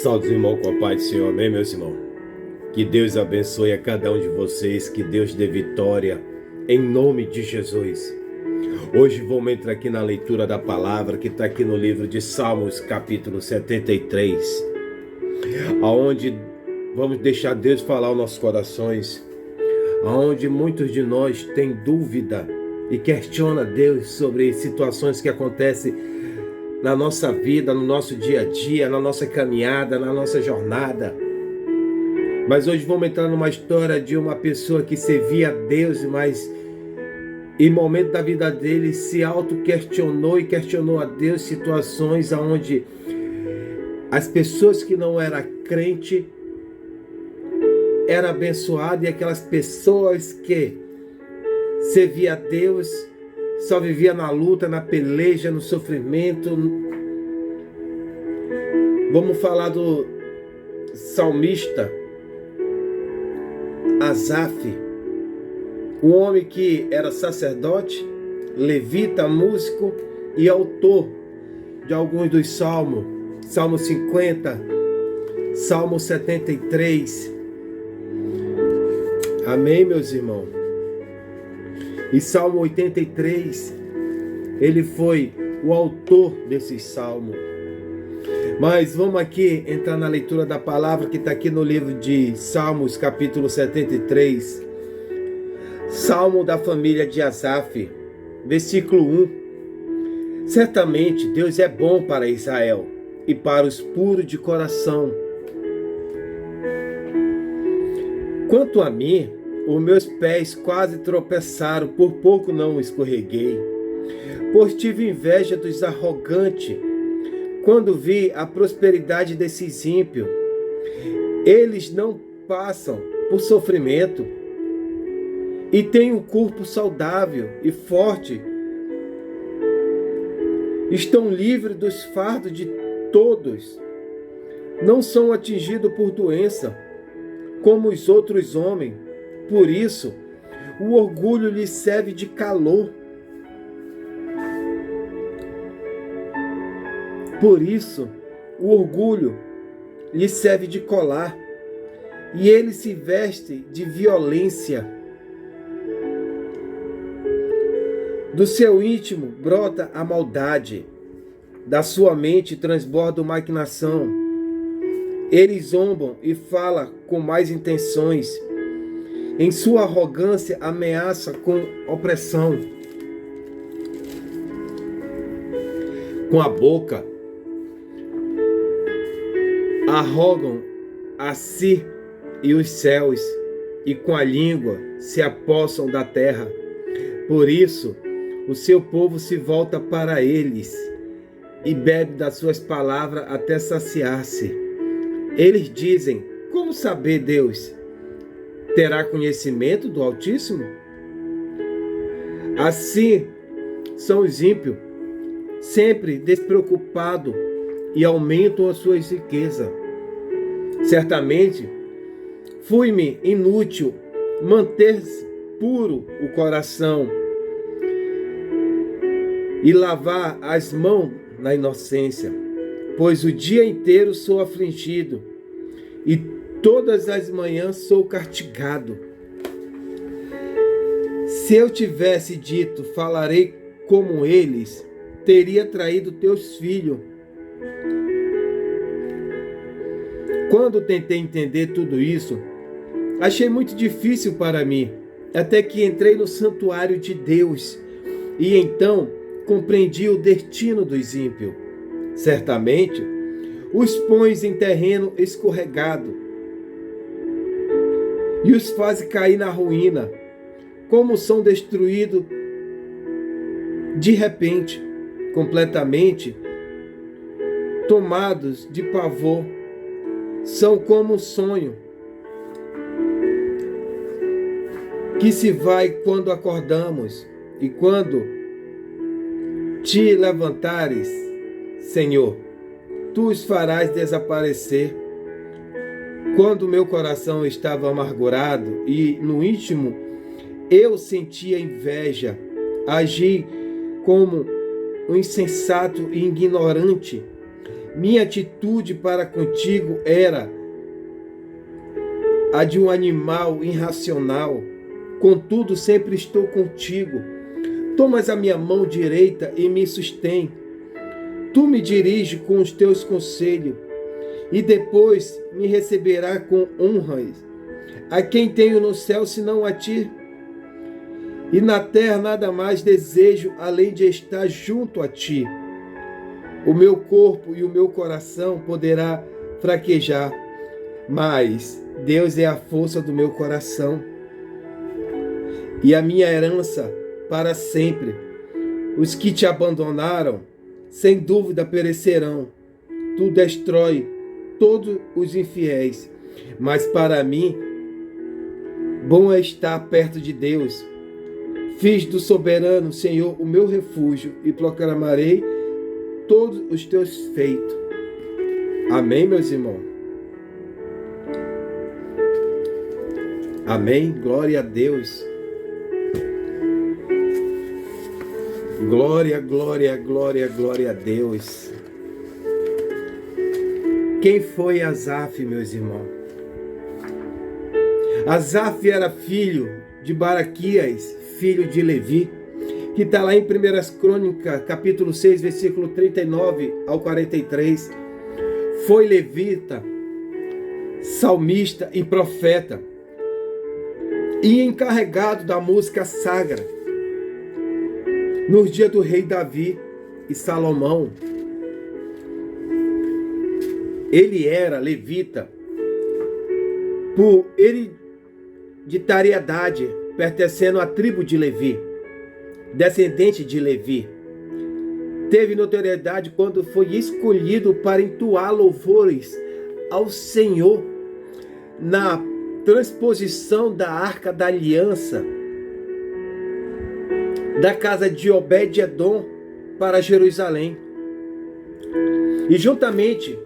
Salve, irmão, com a paz do Senhor, amém, meus irmãos? Que Deus abençoe a cada um de vocês, que Deus dê vitória, em nome de Jesus. Hoje vamos entrar aqui na leitura da palavra, que está aqui no livro de Salmos, capítulo 73, aonde vamos deixar Deus falar aos nossos corações, aonde muitos de nós têm dúvida e questiona Deus sobre situações que acontecem na nossa vida, no nosso dia a dia, na nossa caminhada, na nossa jornada. Mas hoje vamos entrar numa história de uma pessoa que servia a Deus, mas em momento da vida dele se auto-questionou e questionou a Deus situações onde as pessoas que não eram crentes eram abençoadas e aquelas pessoas que serviam a Deus só vivia na luta, na peleja, no sofrimento. Vamos falar do salmista Asaf, um homem que era sacerdote, levita, músico e autor de alguns dos salmos. Salmo 50, Salmo 73. Amém, meus irmãos? E Salmo 83, ele foi o autor desses salmos. Mas vamos aqui entrar na leitura da palavra que está aqui no livro de Salmos, capítulo 73. Salmo da família de Asaf, versículo 1. Certamente Deus é bom para Israel e para os puros de coração. Quanto a mim, os meus pés quase tropeçaram, por pouco não escorreguei, pois tive inveja dos arrogantes, quando vi a prosperidade desses ímpios. Eles não passam por sofrimento e têm um corpo saudável e forte. Estão livres dos fardos de todos. Não são atingidos por doença, como os outros homens. Por isso, o orgulho lhe serve de calor. Por isso, o orgulho lhe serve de colar, e ele se veste de violência. Do seu íntimo brota a maldade, da sua mente transborda a maquinação. Eles zombam e falam com más intenções. Em sua arrogância ameaça com opressão. Com a boca arrogam a si e os céus, e com a língua se apossam da terra. Por isso, o seu povo se volta para eles e bebe das suas palavras até saciar-se. Eles dizem: como saber Deus? Terá conhecimento do Altíssimo? Assim são os ímpios, sempre despreocupados, e aumentam as suas riquezas. Certamente, fui-me inútil manter-se puro o coração e lavar as mãos na inocência, pois o dia inteiro sou afligido e todas as manhãs sou castigado. Se eu tivesse dito, falarei como eles, teria traído teus filhos. Quando tentei entender tudo isso, achei muito difícil para mim, até que entrei no santuário de Deus, e então compreendi o destino dos ímpios. Certamente, os pões em terreno escorregado, e os faz cair na ruína, como são destruídos de repente, completamente tomados de pavor. São como um sonho que se vai quando acordamos, e quando te levantares, Senhor, tu os farás desaparecer. Quando meu coração estava amargurado e no íntimo eu sentia inveja, agi como um insensato e ignorante, Minha atitude para contigo era a de um animal irracional. Contudo, sempre estou contigo. Tomas a minha mão direita e me sustém. Tu me diriges com os teus conselhos e depois me receberá com honras. A quem tenho no céu senão a ti? E na terra nada mais desejo além de estar junto a ti. O meu corpo e o meu coração poderá fraquejar, mas Deus é a força do meu coração e a minha herança para sempre. Os que te abandonaram, sem dúvida perecerão. Tu destrói todos os infiéis, mas para mim, bom é estar perto de Deus. Fiz do soberano Senhor o meu refúgio e proclamarei todos os teus feitos. Amém, meus irmãos? Amém? Glória a Deus. Glória, glória, glória, glória a Deus. Quem foi Asaf, meus irmãos? Asaf era filho de Baraquias, filho de Levi, que está lá em 1 Crônicas, capítulo 6, versículo 39 ao 43. Foi levita, salmista e profeta, e encarregado da música sagrada nos dias do rei Davi e Salomão. Ele era levita por hereditariedade, pertencendo à tribo de Levi, descendente de Levi. Teve notoriedade quando foi escolhido para entoar louvores ao Senhor na transposição da Arca da Aliança da casa de Obed-Edom para Jerusalém. E juntamente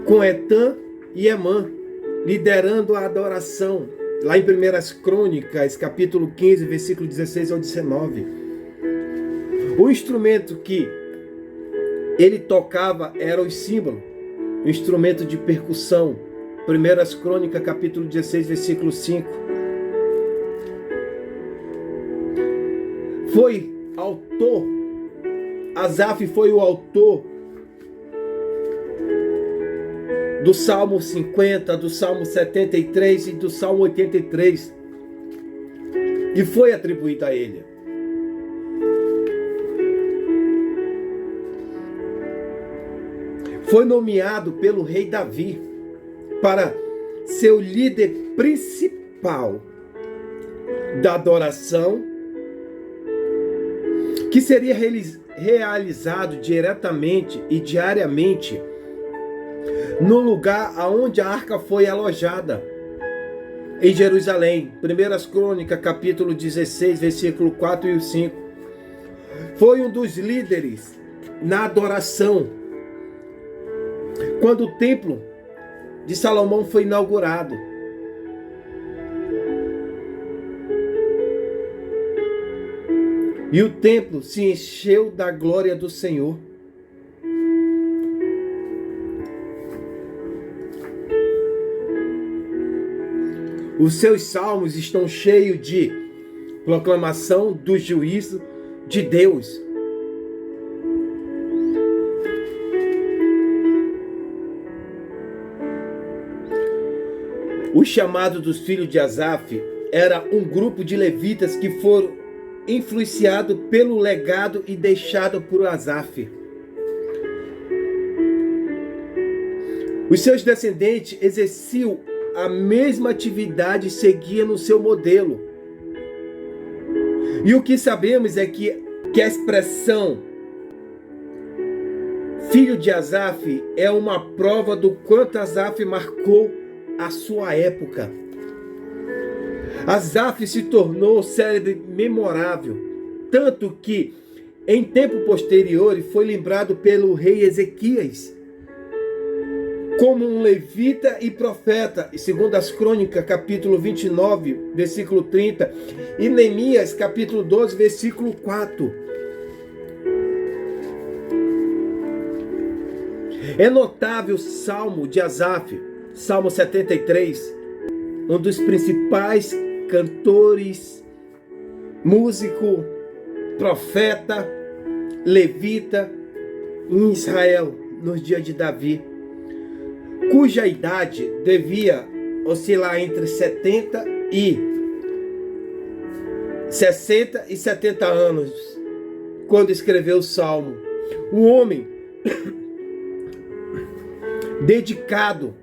com Etã e Emã, liderando a adoração, lá em 1 Crônicas, capítulo 15, versículo 16 ao 19. O instrumento que ele tocava era o símbolo, o instrumento de percussão. 1 Crônicas, capítulo 16, versículo 5. Foi autor, Asaf foi o autor do Salmo 50, do Salmo 73 e do Salmo 83. E foi atribuído a ele. Foi nomeado pelo rei Davi para ser o líder principal da adoração, que seria realizado diretamente e diariamente no lugar aonde a arca foi alojada, em Jerusalém. 1 Crônicas, capítulo 16, versículo 4 e 5. Foi um dos líderes na adoração quando o templo de Salomão foi inaugurado. E o templo se encheu da glória do Senhor. Os seus salmos estão cheios de proclamação do juízo de Deus. O chamado dos filhos de Asaf era um grupo de levitas que foram influenciado pelo legado e deixado por Asaf. Os seus descendentes exerciam a mesma atividade e seguiam no seu modelo. E o que sabemos é que a expressão filho de Asaf é uma prova do quanto Asaf marcou a sua época. Asaf se tornou célebre memorável, tanto que em tempo posterior foi lembrado pelo rei Ezequias como um levita e profeta, segundo as Crônicas, capítulo 29, versículo 30, e Neemias, capítulo 12, versículo 4. É notável o Salmo de Asaf, Salmo 73, um dos principais cantores, músico, profeta, levita em Israel, nos dias de Davi, cuja idade devia oscilar entre 60 e 70 anos, quando escreveu o Salmo. Um homem dedicado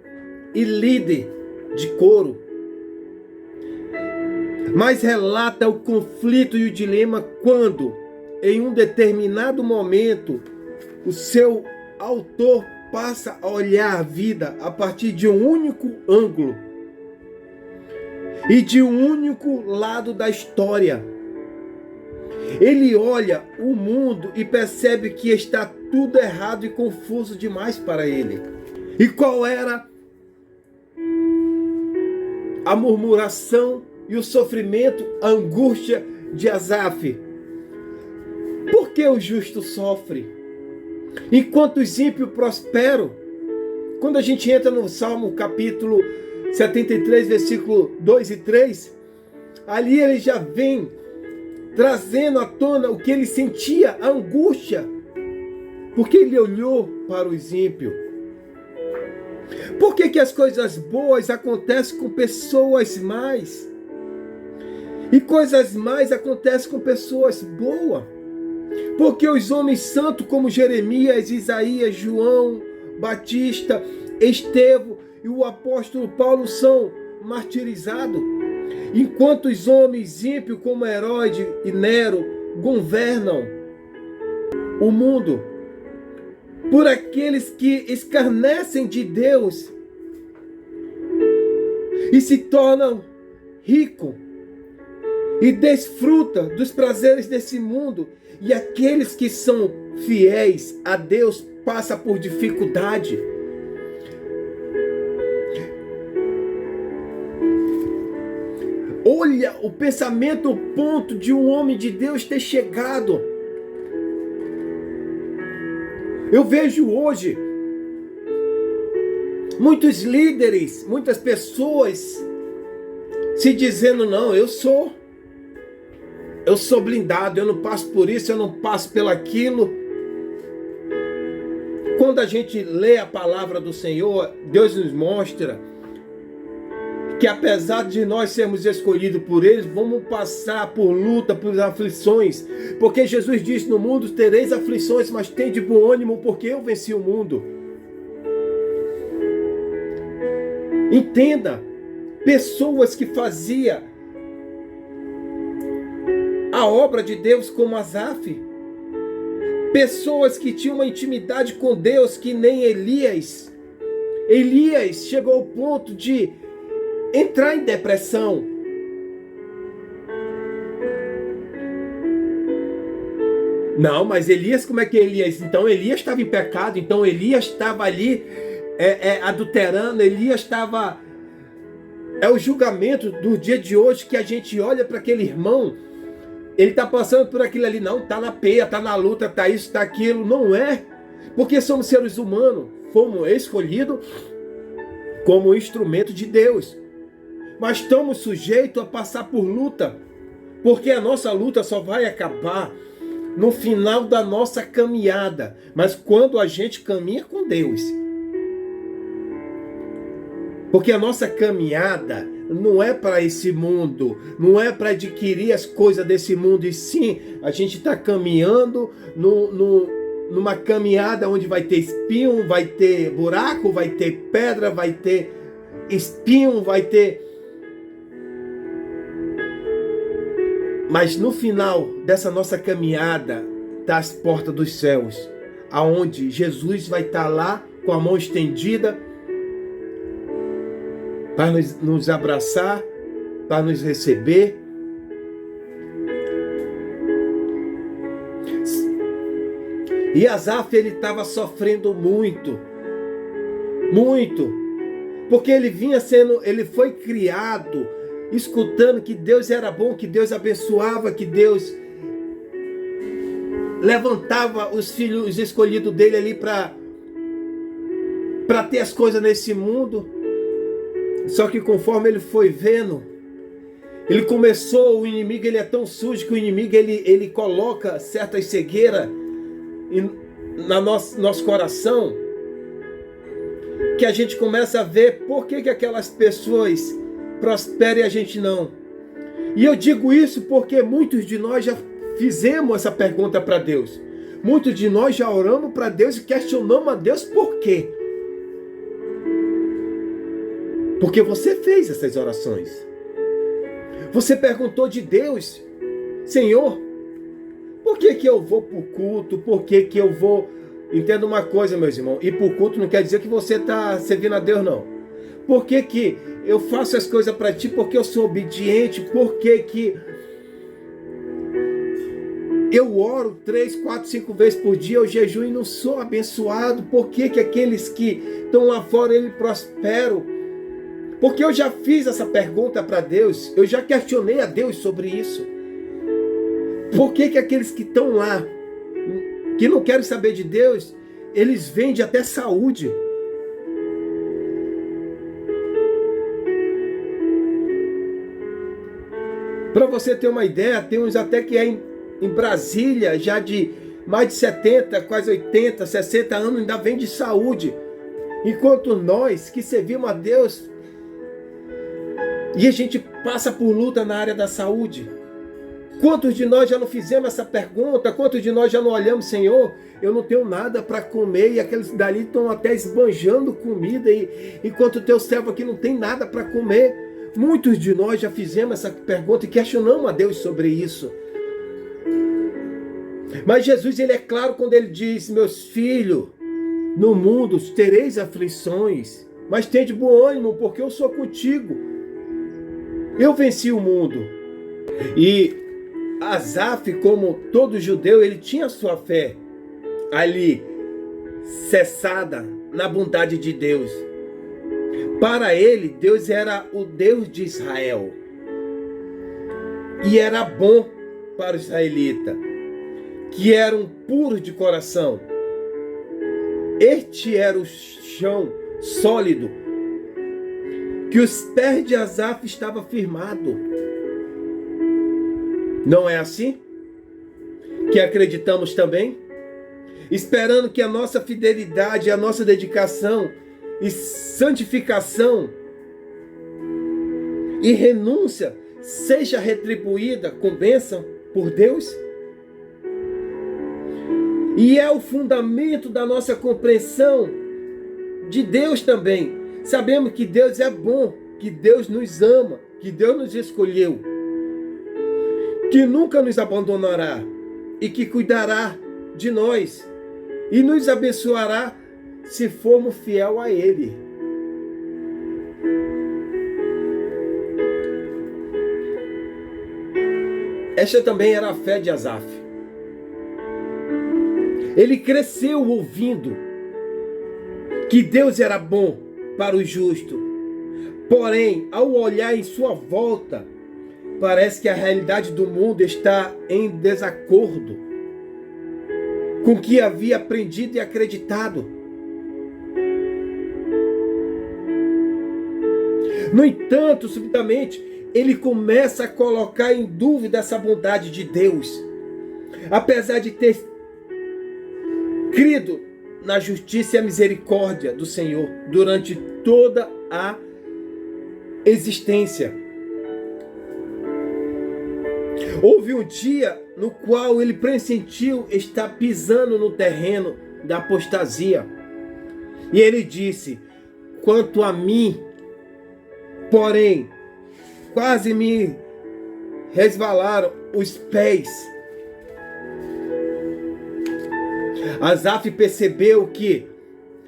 e líder de coro, mas relata o conflito e o dilema quando, em um determinado momento, o seu autor passa a olhar a vida a partir de um único ângulo e de um único lado da história. Ele olha o mundo e percebe que está tudo errado e confuso demais para ele. E qual era a murmuração e o sofrimento, a angústia de Asaf? Por que o justo sofre, enquanto os ímpios prosperam? Quando a gente entra no Salmo capítulo 73, versículo 2 e 3, ali ele já vem trazendo à tona o que ele sentia, a angústia, porque ele olhou para os ímpios. Por que as coisas boas acontecem com pessoas más? E coisas más acontecem com pessoas boas? Porque os homens santos como Jeremias, Isaías, João Batista, Estevão e o apóstolo Paulo são martirizados, enquanto os homens ímpios como Herodes e Nero governam o mundo por aqueles que escarnecem de Deus e se tornam ricos e desfrutam dos prazeres desse mundo, e aqueles que são fiéis a Deus passam por dificuldade. Olha o pensamento, o ponto de um homem de Deus ter chegado. Eu vejo hoje muitos líderes, muitas pessoas se dizendo: não, eu sou blindado, eu não passo por isso, eu não passo pelaquilo. Quando a gente lê a palavra do Senhor, Deus nos mostra que apesar de nós sermos escolhidos por Ele, vamos passar por luta, por aflições, porque Jesus disse: no mundo tereis aflições, mas tende bom ânimo, porque eu venci o mundo. Entenda, pessoas que faziam a obra de Deus como Asaf, pessoas que tinham uma intimidade com Deus que nem Elias. Elias chegou ao ponto de entrar em depressão. Não, mas Elias, como é que é Elias? Então Elias estava em pecado, então Elias estava ali adulterando, Elias estava... É o julgamento do dia de hoje que a gente olha para aquele irmão, ele está passando por aquilo ali, não, está na peia, está na luta, está isso, está aquilo. Não é, porque somos seres humanos, fomos escolhidos como instrumento de Deus. Mas estamos sujeitos a passar por luta, porque a nossa luta só vai acabar no final da nossa caminhada, mas quando a gente caminha com Deus. Porque a nossa caminhada não é para esse mundo, não é para adquirir as coisas desse mundo, e sim, a gente está caminhando numa caminhada onde vai ter espinho, vai ter buraco, vai ter pedra, vai ter espinho, vai ter... Mas no final dessa nossa caminhada está as portas dos céus, aonde Jesus vai estar lá com a mão estendida para nos abraçar, para nos receber. E Asaf, ele estava sofrendo muito, porque ele foi criado escutando que Deus era bom, que Deus abençoava, que Deus levantava os filhos escolhidos dele ali para para ter as coisas nesse mundo. Só que conforme ele foi vendo, ele começou, o inimigo ele é tão sujo que o inimigo ele coloca certas cegueiras na nosso coração, que a gente começa a ver por que aquelas pessoas prosperam e a gente não. E eu digo isso porque muitos de nós já fizemos essa pergunta para Deus. Muitos de nós já oramos para Deus e questionamos a Deus por quê? Porque você fez essas orações. Você perguntou de Deus: Senhor, por que eu vou para o culto? Por que eu vou... Entenda uma coisa, meus irmãos, ir para o culto não quer dizer que você está servindo a Deus, não. Por que eu faço as coisas para ti? Porque eu sou obediente? Por que eu oro 3, 4, 5 vezes por dia, eu jejuo e não sou abençoado? Por que aqueles que estão lá fora, eles prosperam? Porque eu já fiz essa pergunta para Deus, eu já questionei a Deus sobre isso. Por que aqueles que estão lá, que não querem saber de Deus, eles vendem até saúde? Para você ter uma ideia, tem uns até que é em Brasília, já de mais de 70, quase 80, 60 anos, ainda vende saúde. Enquanto nós que servimos a Deus, e a gente passa por luta na área da saúde. Quantos de nós já não fizemos essa pergunta? Quantos de nós já não olhamos: Senhor, eu não tenho nada para comer, e aqueles dali estão até esbanjando comida, enquanto o teu servo aqui não tem nada para comer? Muitos de nós já fizemos essa pergunta e questionamos a Deus sobre isso. Mas Jesus, ele é claro quando ele diz: meus filhos, no mundo tereis aflições, mas tende bom ânimo, porque eu sou contigo. Eu venci o mundo. E Asaf, como todo judeu, ele tinha sua fé ali cessada na bondade de Deus. Para ele, Deus era o Deus de Israel. E era bom para o israelita, que eram puros de coração. Este era o chão sólido que os pés de Asaf estavam firmados. Não é assim que acreditamos também? Esperando que a nossa fidelidade, a nossa dedicação e santificação e renúncia seja retribuída com bênção por Deus? E é o fundamento da nossa compreensão de Deus também. Sabemos que Deus é bom, que Deus nos ama, que Deus nos escolheu, que nunca nos abandonará e que cuidará de nós e nos abençoará se formos fiel a Ele. Esta também era a fé de Asaf. Ele cresceu ouvindo que Deus era bom para o justo. Porém, ao olhar em sua volta, parece que a realidade do mundo está em desacordo com o que havia aprendido e acreditado. No entanto, subitamente, ele começa a colocar em dúvida essa bondade de Deus. Apesar de ter crido na justiça e a misericórdia do Senhor durante toda a existência. Houve um dia no qual ele pressentiu estar pisando no terreno da apostasia. E ele disse: quanto a mim, porém, quase me resvalaram os pés. Asaf percebeu que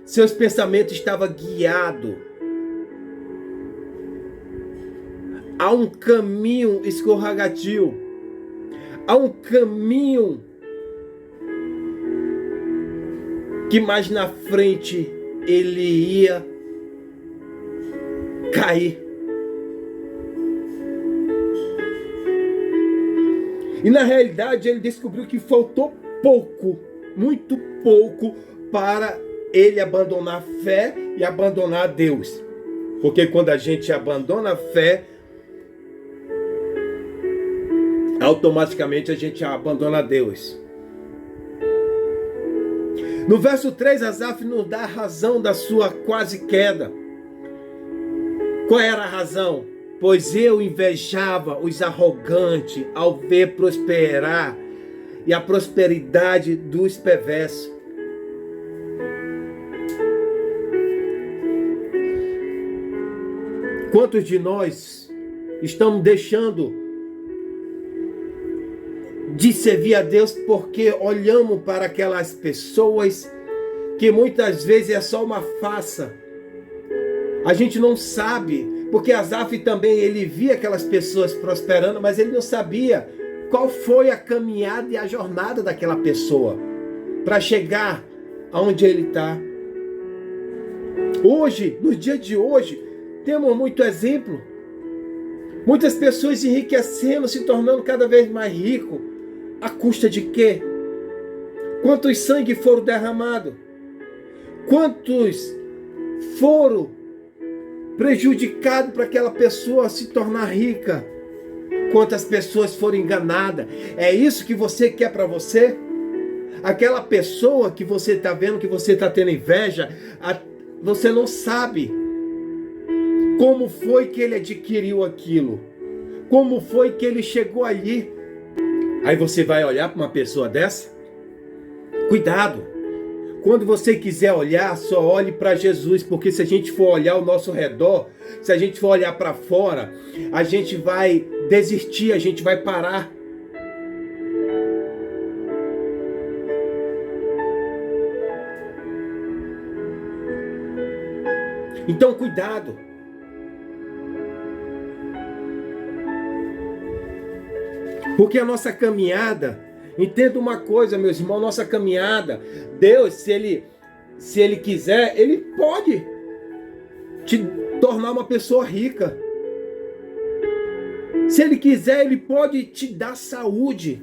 seus pensamentos estavam guiados a um caminho escorregadio, a um caminho que mais na frente ele ia cair. E na realidade ele descobriu que faltou pouco, muito pouco, para ele abandonar a fé e abandonar a Deus. Porque quando a gente abandona a fé, automaticamente a gente abandona a Deus. No verso 3, Asaf nos dá a razão da sua quase queda. Qual era a razão? Pois eu invejava os arrogantes ao ver prosperar e a prosperidade dos perversos. Quantos de nós estamos deixando de servir a Deus porque olhamos para aquelas pessoas que muitas vezes é só uma farsa? A gente não sabe, porque Asaf também, ele via aquelas pessoas prosperando, mas ele não sabia qual foi a caminhada e a jornada daquela pessoa para chegar aonde ele está. Hoje, no dia de hoje, temos muito exemplo. Muitas pessoas enriquecendo, se tornando cada vez mais ricos. À custa de quê? Quantos sangue foram derramados? Quantos foram prejudicados para aquela pessoa se tornar rica? Quantas pessoas foram enganadas? É isso que você quer para você? Aquela pessoa que você está vendo, que você está tendo inveja, você não sabe como foi que ele adquiriu aquilo, como foi que ele chegou ali. Aí você vai olhar para uma pessoa dessa? Cuidado! Quando você quiser olhar, só olhe para Jesus, porque se a gente for olhar ao nosso redor, se a gente for olhar para fora, a gente vai desistir, a gente vai parar. Então, cuidado! Porque a nossa caminhada, entenda uma coisa, meus irmãos, nossa caminhada, Deus, se Ele quiser, Ele pode te tornar uma pessoa rica. Se Ele quiser, Ele pode te dar saúde.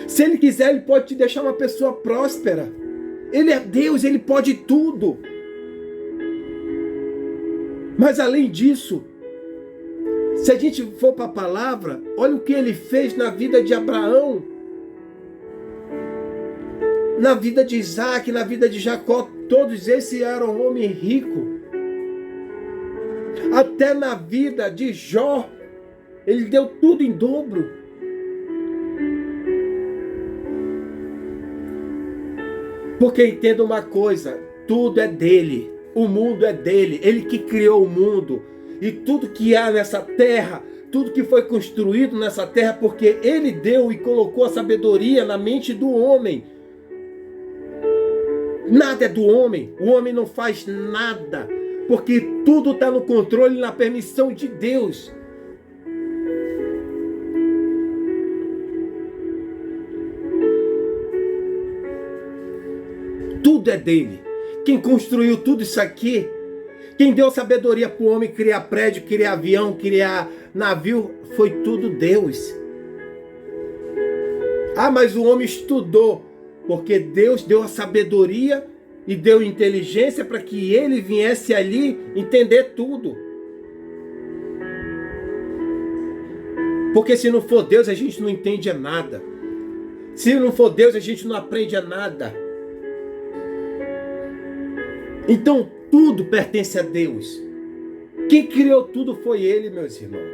Se Ele quiser, Ele pode te deixar uma pessoa próspera. Ele é Deus, Ele pode tudo. Mas além disso, se a gente for para a palavra, olha o que ele fez na vida de Abraão, na vida de Isaac, na vida de Jacó. Todos esses eram homens ricos. Até na vida de Jó, ele deu tudo em dobro. Porque entenda uma coisa, tudo é dele, o mundo é dele, ele que criou o mundo. E tudo que há nessa terra, tudo que foi construído nessa terra, porque Ele deu e colocou a sabedoria na mente do homem. Nada é do homem, o homem não faz nada, porque tudo está no controle e na permissão de Deus. Tudo é dele. Quem construiu tudo isso aqui, quem deu sabedoria para o homem criar prédio, criar avião, criar navio, foi tudo Deus. Ah, mas o homem estudou, porque Deus deu a sabedoria e deu inteligência para que ele viesse ali entender tudo. Porque se não for Deus, a gente não entende nada. Se não for Deus, a gente não aprende nada. Então, tudo pertence a Deus. Quem criou tudo foi Ele, meus irmãos.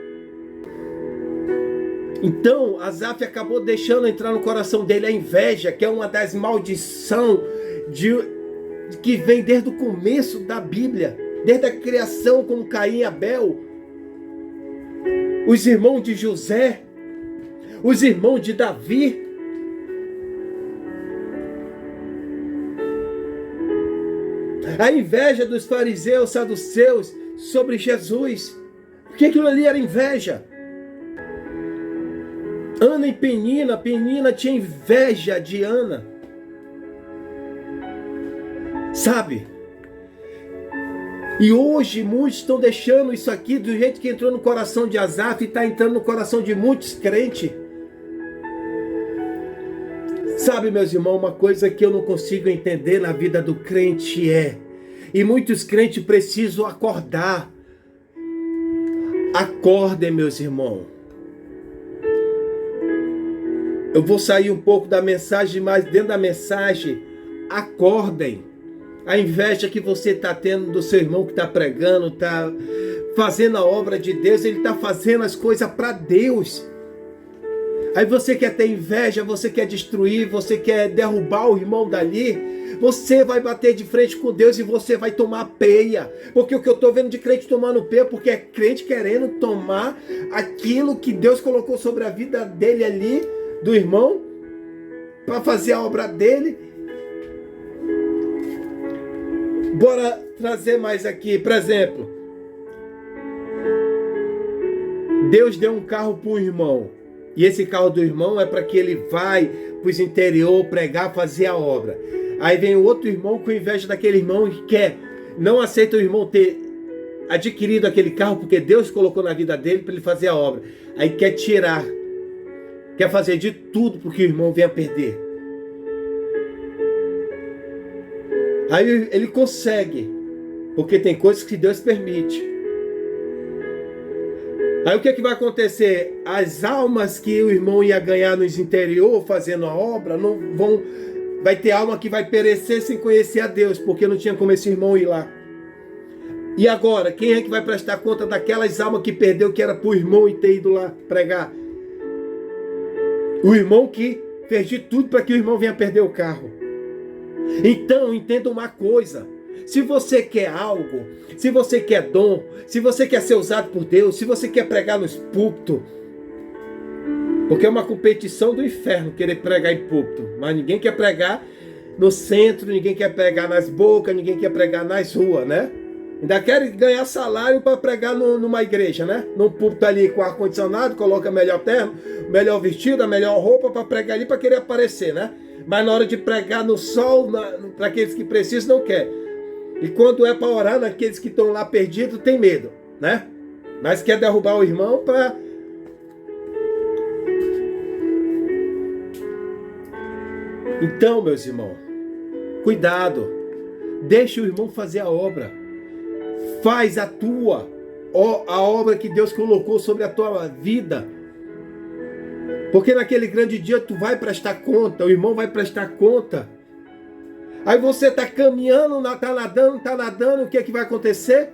Então, Asaf acabou deixando entrar no coração dele a inveja, que é uma das maldições que vem desde o começo da Bíblia, desde a criação, como Caim e Abel, os irmãos de José, os irmãos de Davi. A inveja dos fariseus, saduceus sobre Jesus. Porque aquilo ali era inveja. Ana e Penina, Penina tinha inveja de Ana. Sabe? E hoje muitos estão deixando isso aqui do jeito que entrou no coração de Asaf e está entrando no coração de muitos crentes. Sabe? Sabe, meus irmãos, uma coisa que eu não consigo entender na vida do crente e muitos crentes precisam acordar. Acordem, meus irmãos. Eu vou sair um pouco da mensagem, mas dentro da mensagem, acordem. A inveja que você está tendo do seu irmão que está pregando, está fazendo a obra de Deus, ele está fazendo as coisas para Deus. Aí você quer ter inveja, você quer destruir, você quer derrubar o irmão dali, você vai bater de frente com Deus e você vai tomar peia. Porque o que eu estou vendo de crente tomando peia, porque é crente querendo tomar aquilo que Deus colocou sobre a vida dele ali, do irmão, para fazer a obra dele. Bora trazer mais aqui, por exemplo. Deus deu um carro para o irmão. E esse carro do irmão é para que ele vai para os interior pregar, fazer a obra. Aí vem o outro irmão com inveja daquele irmão e não aceita o irmão ter adquirido aquele carro porque Deus colocou na vida dele para ele fazer a obra. Aí quer tirar, quer fazer de tudo para que o irmão venha perder. Aí ele consegue, porque tem coisas que Deus permite. Aí o que é que vai acontecer? As almas que o irmão ia ganhar nos interior fazendo a obra, vai ter alma que vai perecer sem conhecer a Deus, porque não tinha como esse irmão ir lá. E agora, quem é que vai prestar conta daquelas almas que perdeu, que era para o irmão e ter ido lá pregar? O irmão que fez de tudo para que o irmão venha perder o carro. Então, entenda uma coisa. Se você quer algo, se você quer dom, se você quer ser usado por Deus, se você quer pregar nos púlpitos, porque é uma competição do inferno querer pregar em púlpito, mas ninguém quer pregar no centro, ninguém quer pregar nas bocas, ninguém quer pregar nas ruas, né? Ainda quer ganhar salário para pregar numa igreja, né? Num púlpito ali com ar-condicionado, coloca melhor terno, melhor vestido, a melhor roupa para pregar ali, para querer aparecer, né? Mas na hora de pregar no sol, para aqueles que precisam, não quer. E quando é para orar naqueles que estão lá perdidos, tem medo, né? Mas quer derrubar o irmão para... Então, meus irmãos, cuidado. Deixa o irmão fazer a obra. Faz a obra que Deus colocou sobre a tua vida. Porque naquele grande dia tu vai prestar conta, o irmão vai prestar conta. Aí você está caminhando, está nadando, o que é que vai acontecer?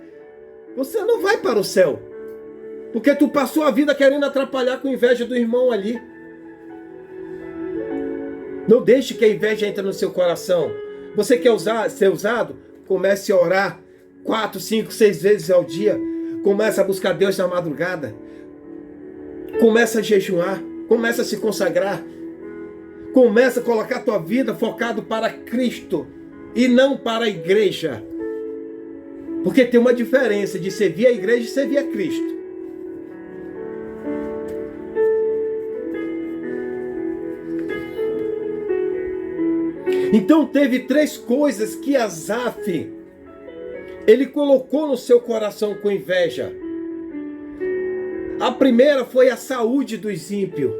Você não vai para o céu. Porque tu passou a vida querendo atrapalhar com inveja do irmão ali. Não deixe que a inveja entre no seu coração. Você quer ser usado? Comece a orar 4, 5, 6 vezes ao dia. Comece a buscar Deus na madrugada. Comece a jejuar. Comece a se consagrar. Começa a colocar a tua vida focado para Cristo e não para a igreja. Porque tem uma diferença de servir a igreja e servir a Cristo. Então teve 3 coisas que Asaf, ele colocou no seu coração com inveja. A primeira foi a saúde dos ímpios.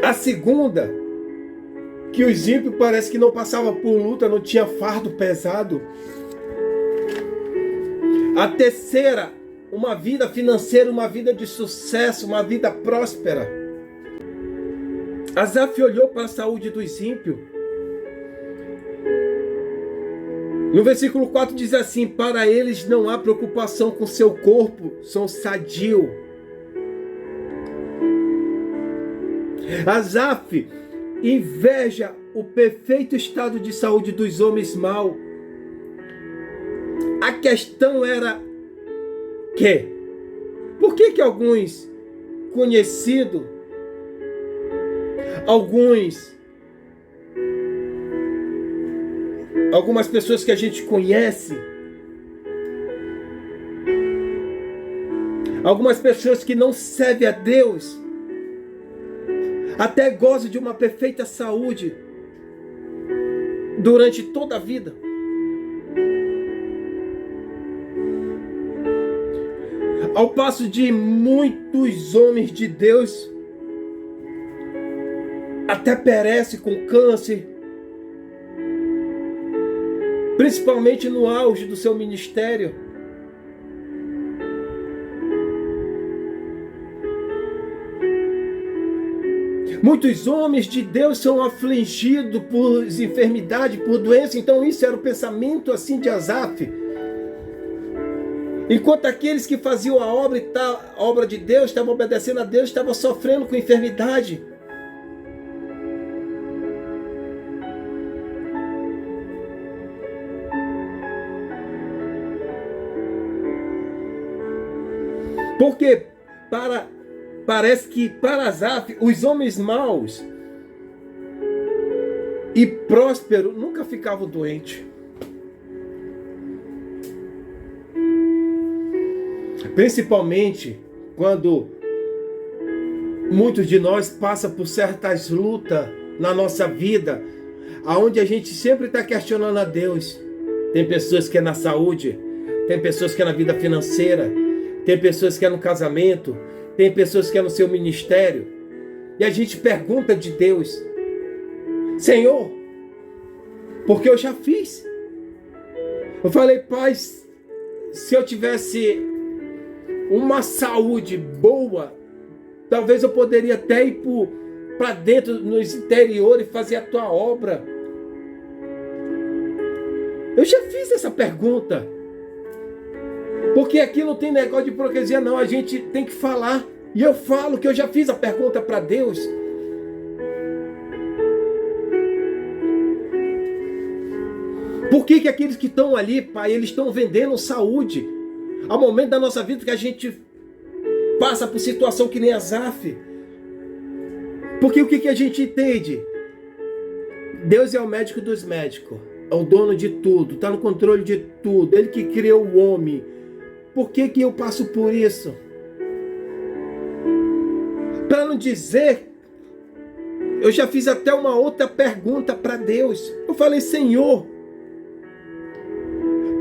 A segunda, que os ímpios parece que não passavam por luta, não tinha fardo pesado. A terceira, uma vida financeira, uma vida de sucesso, uma vida próspera. Asaf olhou para a saúde dos ímpios. No versículo 4 diz assim: para eles não há preocupação com seu corpo, são sadios. Asaf inveja o perfeito estado de saúde dos homens maus. A questão era por que alguns conhecidos, algumas pessoas que a gente conhece, algumas pessoas que não servem a Deus, até gozam de uma perfeita saúde durante toda a vida. Ao passo de muitos homens de Deus até perece com câncer, principalmente no auge do seu ministério. Muitos homens de Deus são afligidos por enfermidade, por doença. Então isso era o pensamento assim de Asaf. Enquanto aqueles que faziam a obra de Deus, estavam obedecendo a Deus, estavam sofrendo com enfermidade. Porque parece que para Asaf, os homens maus e prósperos nunca ficavam doentes. Principalmente quando muitos de nós passam por certas lutas na nossa vida, aonde a gente sempre está questionando a Deus. Tem pessoas que é na saúde, tem pessoas que é na vida financeira, tem pessoas que é no casamento, tem pessoas que é no seu ministério. E a gente pergunta de Deus: Senhor, porque eu já fiz. Eu falei: Pai, se eu tivesse uma saúde boa, talvez eu poderia até ir para dentro, nos interiores, e fazer a tua obra. Eu já fiz essa pergunta. Porque aqui não tem negócio de hipocrisia, não. A gente tem que falar. E eu falo que eu já fiz a pergunta para Deus. Por que aqueles que estão ali, Pai, eles estão vendendo saúde? Ao momento da nossa vida que a gente passa por situação que nem Asaf. Porque o que a gente entende? Deus é o médico dos médicos. É o dono de tudo. Está no controle de tudo. Ele que criou o homem. Por que eu passo por isso? Para não dizer, eu já fiz até uma outra pergunta para Deus. Eu falei: Senhor,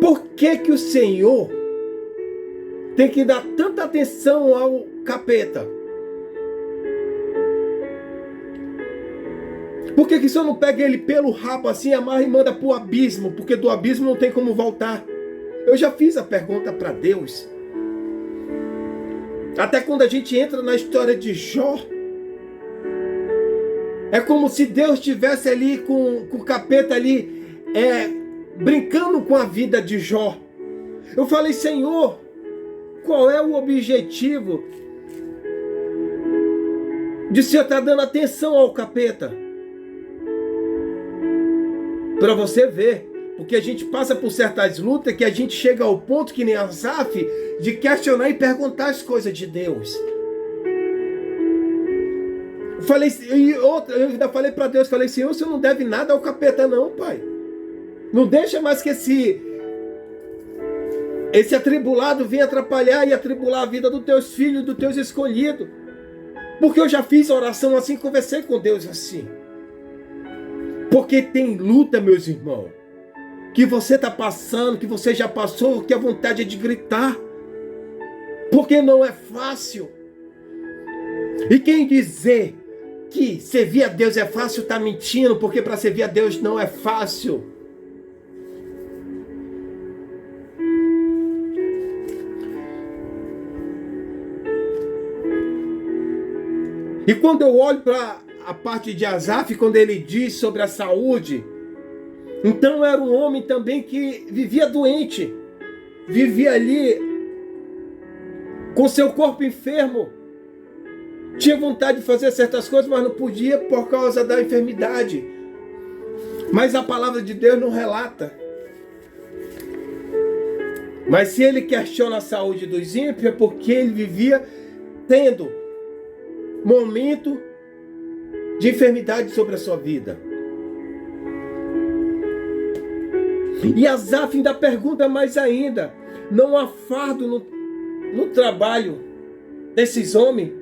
por que o Senhor tem que dar tanta atenção ao capeta? Por que o Senhor não pega ele pelo rabo assim, amarra e manda para o abismo? Porque do abismo não tem como voltar. Eu já fiz a pergunta para Deus. Até quando a gente entra na história de Jó, é como se Deus estivesse ali com o capeta ali, brincando com a vida de Jó. Eu falei: Senhor, qual é o objetivo de Senhor estar dando atenção ao capeta? Para você ver. Porque a gente passa por certas lutas que a gente chega ao ponto, que nem Asaf, de questionar e perguntar as coisas de Deus. Eu ainda falei para Deus, Senhor, você não deve nada ao capeta não, Pai. Não deixa mais que esse atribulado venha atrapalhar e atribular a vida dos teus filhos, dos teus escolhidos. Porque eu já fiz oração assim, conversei com Deus assim. Porque tem luta, meus irmãos, que você está passando, que você já passou, que a vontade é de gritar. Porque não é fácil. E quem dizer que servir a Deus é fácil está mentindo, porque para servir a Deus não é fácil. E quando eu olho para a parte de Asaf, quando ele diz sobre a saúde, então era um homem também que vivia doente, vivia ali com seu corpo enfermo, tinha vontade de fazer certas coisas, mas não podia por causa da enfermidade. Mas a palavra de Deus não relata. Mas se ele questiona a saúde dos ímpios, é porque ele vivia tendo momento de enfermidade sobre a sua vida. E Asaf ainda pergunta mais ainda: não há fardo no trabalho desses homens?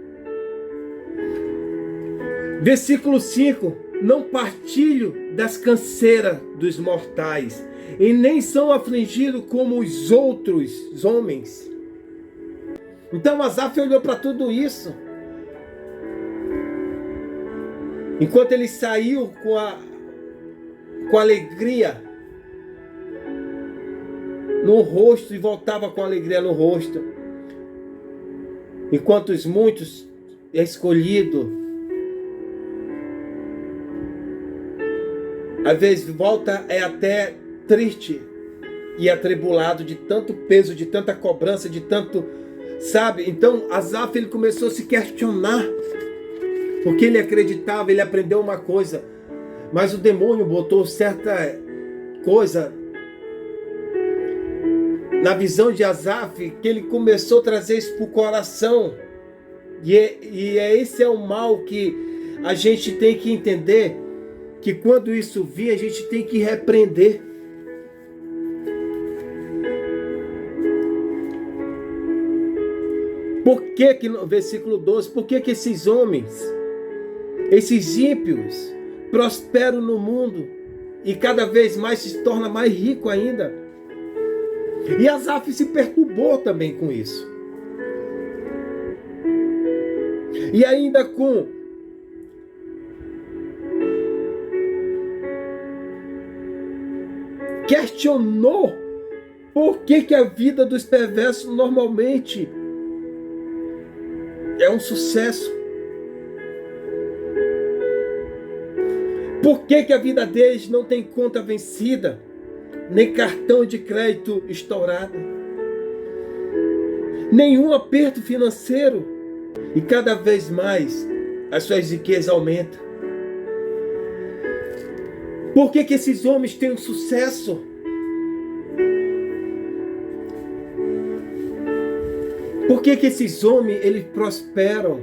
Versículo 5: não partilho das canseiras dos mortais, e nem são afligidos como os outros homens. Então Asaf olhou para tudo isso. Enquanto ele saiu com alegria no rosto e voltava com alegria no rosto. Enquanto os muitos escolhidos, às vezes volta até triste e atribulado de tanto peso, de tanta cobrança, de tanto, sabe? Então Asaf, ele começou a se questionar, porque ele acreditava, ele aprendeu uma coisa, mas o demônio botou certa coisa na visão de Asaf, que ele começou a trazer isso para o coração. Esse é o mal que a gente tem que entender, que quando isso vir, a gente tem que repreender. Por que no versículo 12, por que esses homens, esses ímpios, prosperam no mundo e cada vez mais se torna mais rico ainda? E Asaf se perturbou também com isso. E ainda questionou por que a vida dos perversos normalmente é um sucesso. Por que a vida deles não tem conta vencida, nem cartão de crédito estourado, nenhum aperto financeiro, e cada vez mais as suas riquezas aumentam? Por que esses homens têm um sucesso? Por que esses homens, eles prosperam?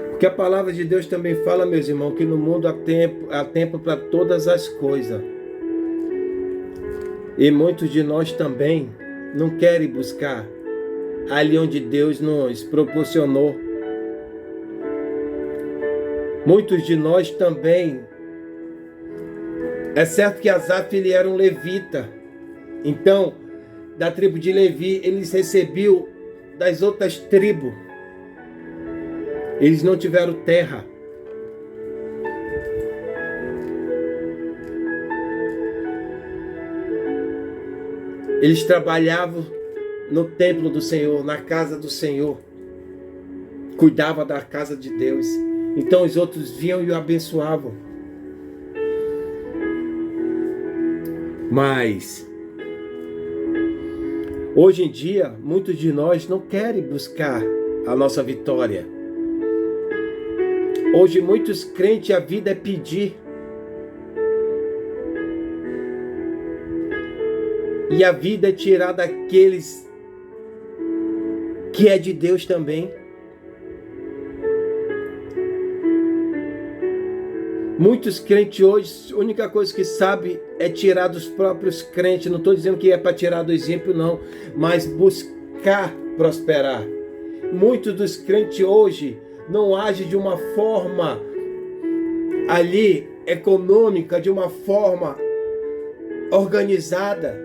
Porque a palavra de Deus também fala, meus irmãos, que no mundo há tempo para todas as coisas. E muitos de nós também não querem buscar ali onde Deus nos proporcionou. Muitos de nós também, é certo que Asaf, ele era um levita, então da tribo de Levi, eles recebiam das outras tribos, eles não tiveram terra, eles trabalhavam no templo do Senhor, na casa do Senhor, cuidavam da casa de Deus. Então os outros vinham e o abençoavam. Mas hoje em dia, muitos de nós não querem buscar a nossa vitória. Hoje muitos crentes, a vida é pedir. E a vida é tirar daqueles que é de Deus também. Muitos crentes hoje, a única coisa que sabem é tirar dos próprios crentes. Não estou dizendo que é para tirar dos ímpios, não. Mas buscar prosperar. Muitos dos crentes hoje não agem de uma forma ali econômica, de uma forma organizada.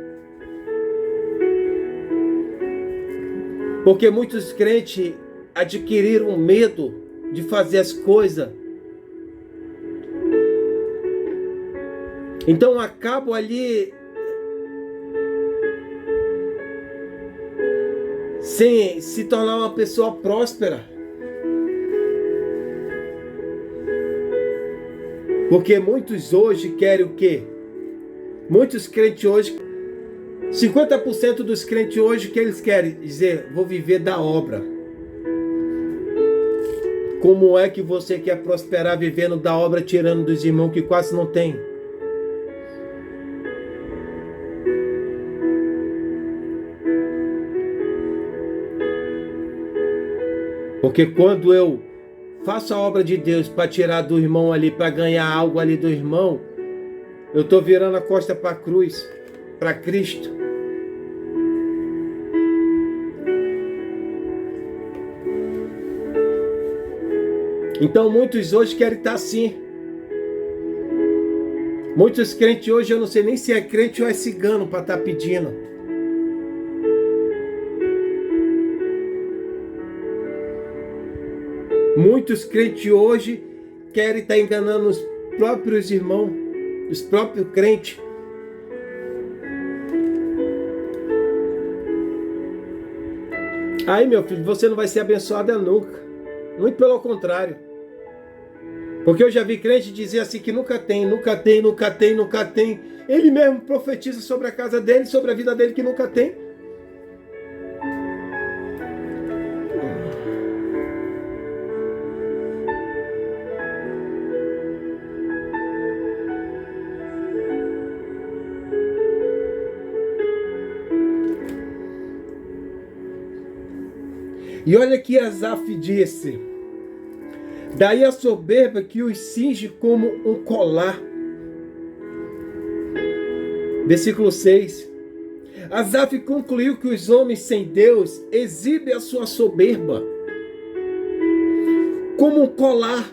Porque muitos crentes adquiriram medo de fazer as coisas. Então acabo ali sem se tornar uma pessoa próspera. Porque muitos hoje querem o quê? Muitos crentes hoje, 50% dos crentes hoje, que eles querem dizer, vou viver da obra. Como é que você quer prosperar vivendo da obra, tirando dos irmãos que quase não tem? Porque quando eu faço a obra de Deus para tirar do irmão ali, para ganhar algo ali do irmão, eu estou virando a costa para a cruz, para Cristo. Então muitos hoje querem estar assim. Muitos crentes hoje, eu não sei nem se é crente ou é cigano para estar pedindo. Muitos crentes hoje querem estar enganando os próprios irmãos, os próprios crentes. Aí, meu filho, você não vai ser abençoado nunca. Muito pelo contrário. Porque eu já vi crente dizer assim que nunca tem, nunca tem, nunca tem, nunca tem. Ele mesmo profetiza sobre a casa dele, sobre a vida dele que nunca tem. E olha que Asaf disse: daí a soberba que os cinge como um colar. Versículo 6. Asaf concluiu que os homens sem Deus exibem a sua soberba como um colar,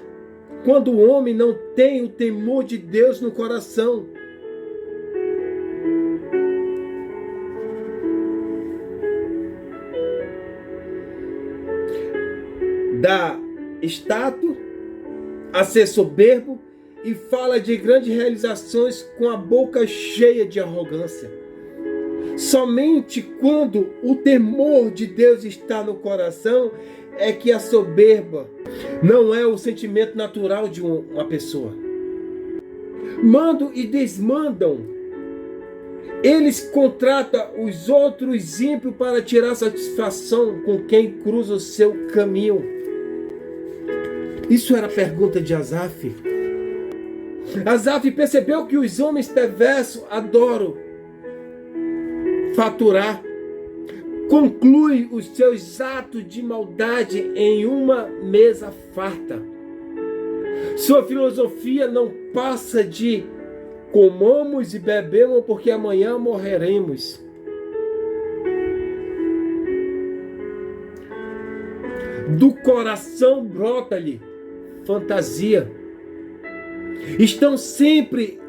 quando o homem não tem o temor de Deus no coração. Dá status a ser soberbo e fala de grandes realizações com a boca cheia de arrogância. Somente quando o temor de Deus está no coração é que a soberba não é o sentimento natural de uma pessoa. Mandam e desmandam. Eles contratam os outros ímpios para tirar satisfação com quem cruza o seu caminho. Isso era a pergunta de Asaf. Asaf percebeu que os homens perversos adoram faturar. Conclui os seus atos de maldade em uma mesa farta. Sua filosofia não passa de comamos e bebemos porque amanhã morreremos. Do coração brota-lhe fantasia. Estão sempre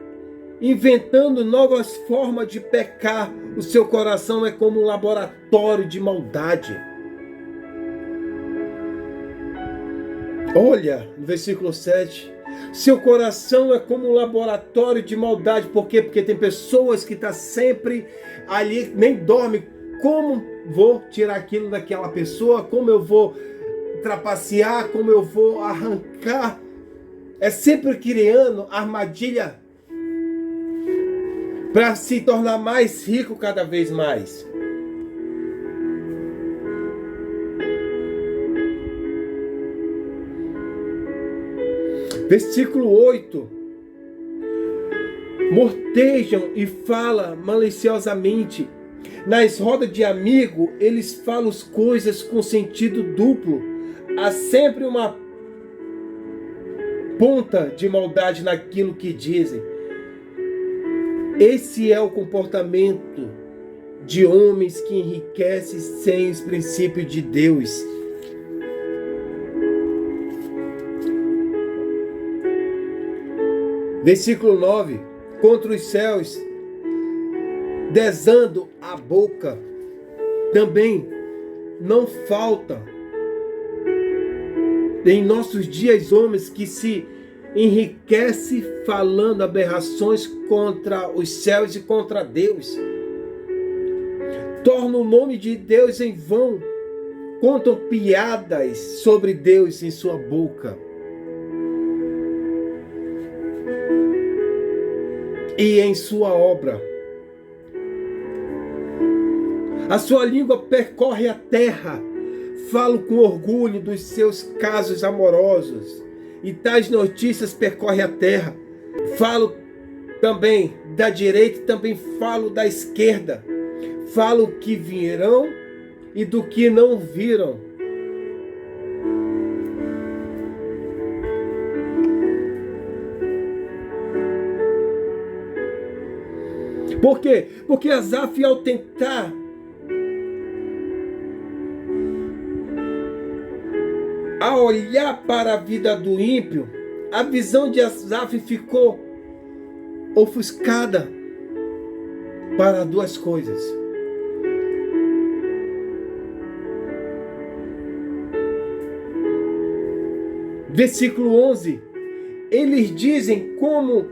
inventando novas formas de pecar. O seu coração é como um laboratório de maldade. Olha, no versículo 7. Seu coração é como um laboratório de maldade. Por quê? Porque tem pessoas que estão sempre ali, nem dormem. Como vou tirar aquilo daquela pessoa? Como eu vou trapacear? Como eu vou arrancar? É sempre criando armadilha para se tornar mais rico cada vez mais. Versículo 8. Mortejam e falam maliciosamente. Nas rodas de amigo, eles falam coisas com sentido duplo. Há sempre uma ponta de maldade naquilo que dizem. Esse é o comportamento de homens que enriquecem sem os princípios de Deus. Versículo 9. Contra os céus, desando a boca, também não falta em nossos dias homens que se enriquecem falando aberrações contra os céus e contra Deus. Tornam o nome de Deus em vão. Contam piadas sobre Deus em sua boca. E em sua obra. A sua língua percorre a terra. Falo com orgulho dos seus casos amorosos. E tais notícias percorrem a terra. Falo também da direita e também falo da esquerda. Falo o que virão e do que não viram. Por quê? Porque Asaf, ao tentar olhar para a vida do ímpio, a visão de Asaf ficou ofuscada para duas coisas. Versículo 11. Eles dizem como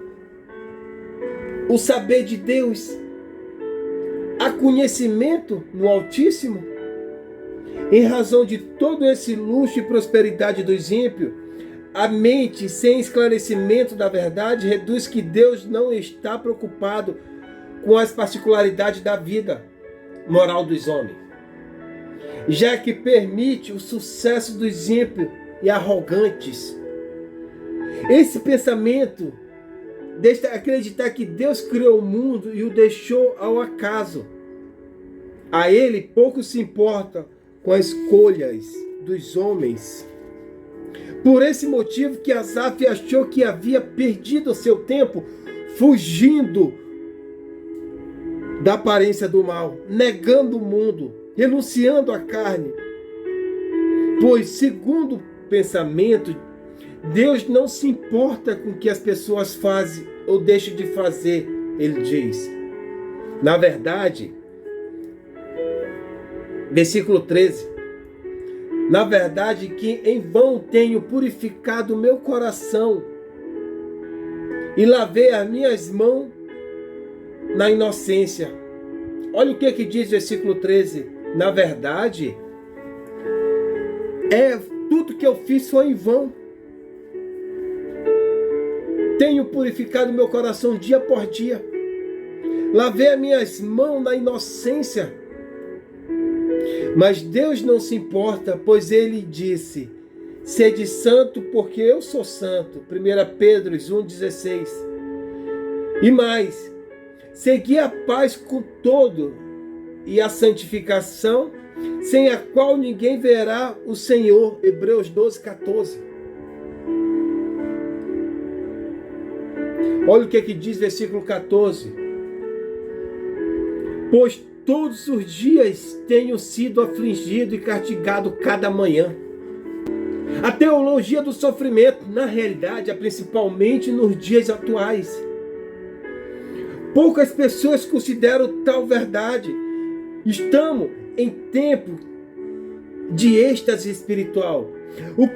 o saber de Deus, há conhecimento no Altíssimo, em razão de todo esse luxo e prosperidade dos ímpios, a mente sem esclarecimento da verdade reduz que Deus não está preocupado com as particularidades da vida moral dos homens, já que permite o sucesso dos ímpios e arrogantes. Esse pensamento deixa acreditar que Deus criou o mundo e o deixou ao acaso. A ele pouco se importa com as escolhas dos homens. Por esse motivo que Asaf achou que havia perdido o seu tempo fugindo da aparência do mal, negando o mundo, renunciando à carne. Pois, segundo o pensamento, Deus não se importa com o que as pessoas fazem ou deixam de fazer, ele diz. Na verdade, versículo 13, na verdade que em vão tenho purificado o meu coração e lavei as minhas mãos na inocência. Olha o que diz o versículo 13. Na verdade, tudo que eu fiz foi em vão. Tenho purificado meu coração dia por dia. Lavei as minhas mãos na inocência. Mas Deus não se importa, pois ele disse: sede santo, porque eu sou santo. 1 Pedro 1,16. E mais, segui a paz com todo e a santificação, sem a qual ninguém verá o Senhor. Hebreus 12,14. Olha o que diz versículo 14. Pois todos os dias tenho sido afligido e castigado cada manhã. A teologia do sofrimento, na realidade, é principalmente nos dias atuais. Poucas pessoas consideram tal verdade. Estamos em tempo de êxtase espiritual. O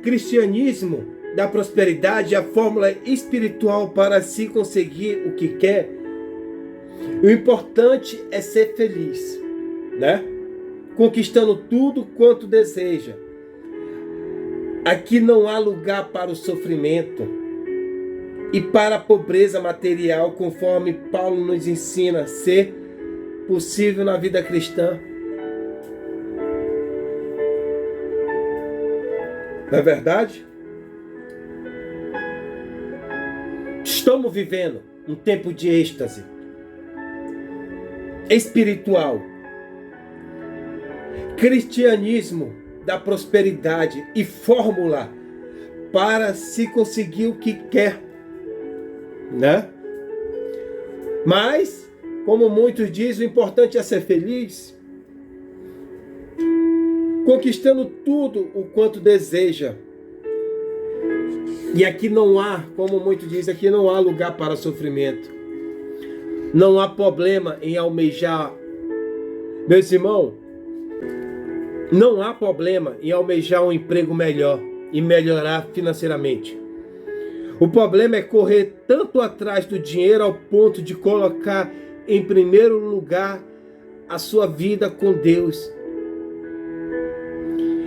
cristianismo da prosperidade é a fórmula espiritual para se conseguir o que quer. O importante é ser feliz, né? Conquistando tudo quanto deseja. Aqui não há lugar para o sofrimento e para a pobreza material, conforme Paulo nos ensina a ser possível na vida cristã. Não é verdade? Estamos vivendo um tempo de êxtase espiritual. Cristianismo da prosperidade e fórmula para se conseguir o que quer, né? Mas, como muitos dizem, o importante é ser feliz, conquistando tudo o quanto deseja. E aqui não há, como muitos dizem, aqui não há lugar para sofrimento. Não há problema em almejar, meus irmãos, não há problema em almejar um emprego melhor e melhorar financeiramente. O problema é correr tanto atrás do dinheiro ao ponto de colocar em primeiro lugar a sua vida com Deus.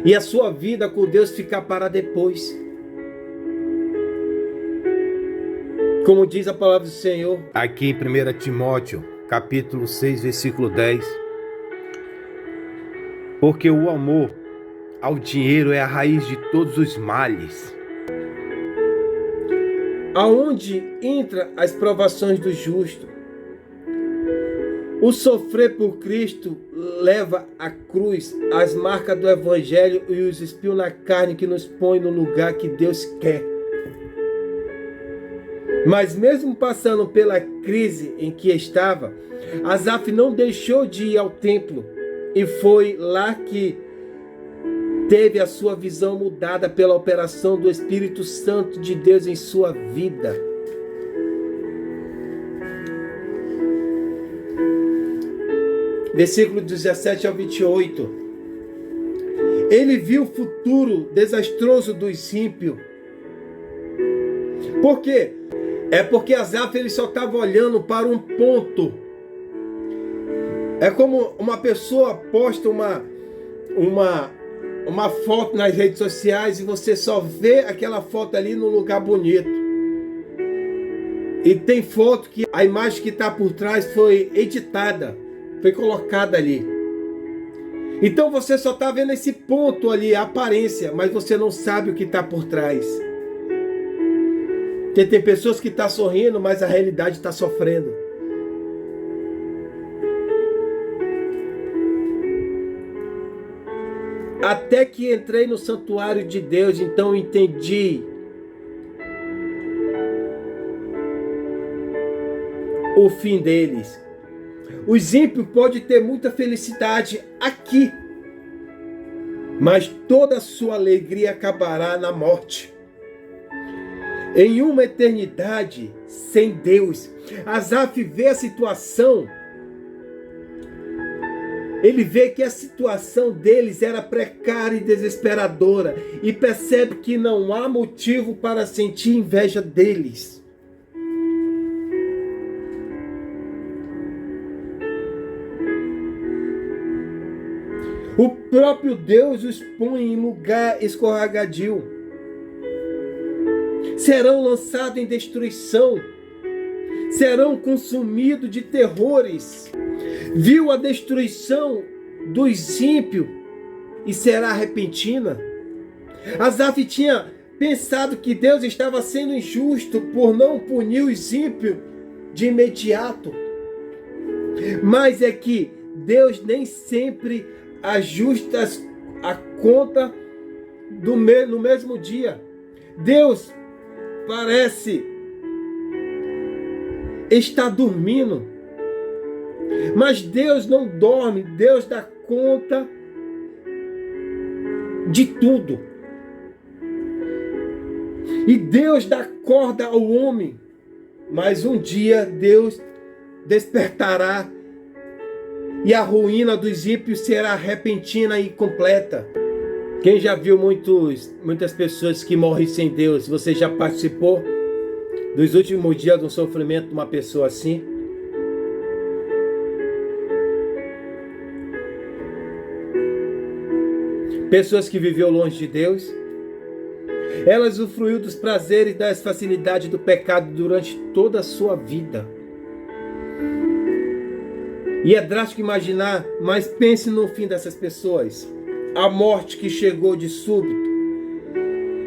E a sua vida com Deus ficar para depois. Como diz a palavra do Senhor, aqui em 1 Timóteo, capítulo 6, versículo 10. Porque o amor ao dinheiro é a raiz de todos os males. Aonde entra as provações do justo? O sofrer por Cristo leva à cruz as marcas do Evangelho e os espios na carne que nos põe no lugar que Deus quer. Mas mesmo passando pela crise em que estava, Asaf não deixou de ir ao templo e foi lá que teve a sua visão mudada pela operação do Espírito Santo de Deus em sua vida. versículo 17 ao 28. Ele viu o futuro desastroso dos ímpios. Por quê? É porque Asaf ele só estava olhando para um ponto. É como uma pessoa posta uma foto nas redes sociais e você só vê aquela foto ali num lugar bonito. E tem foto que a imagem que está por trás foi editada, foi colocada ali. Então você só está vendo esse ponto ali, a aparência, mas você não sabe o que está por trás. Porque tem pessoas que estão sorrindo, mas a realidade está sofrendo. Até que entrei no santuário de Deus, então entendi o fim deles. Os ímpios podem ter muita felicidade aqui, mas toda a sua alegria acabará na morte. Em uma eternidade sem Deus. Asaf vê a situação. Ele vê que a situação deles era precária e desesperadora e percebe que não há motivo para sentir inveja deles. O próprio Deus os põe em lugar escorregadio. Serão lançados em destruição. Serão consumidos de terrores. Viu a destruição dos ímpios e será repentina. Asaf tinha pensado que Deus estava sendo injusto por não punir os ímpios de imediato. Mas é que Deus nem sempre ajusta a conta no mesmo dia. Deus parece estar dormindo. Mas Deus não dorme, Deus dá conta de tudo. E Deus dá corda ao homem, mas um dia Deus despertará e a ruína dos ímpios será repentina e completa. Quem já viu muitas pessoas que morrem sem Deus? Você já participou dos últimos dias do sofrimento de uma pessoa assim? Pessoas que viveu longe de Deus, elas usufruiu dos prazeres e das facilidades do pecado durante toda a sua vida. E é drástico imaginar, mas pense no fim dessas pessoas. A morte que chegou de súbito.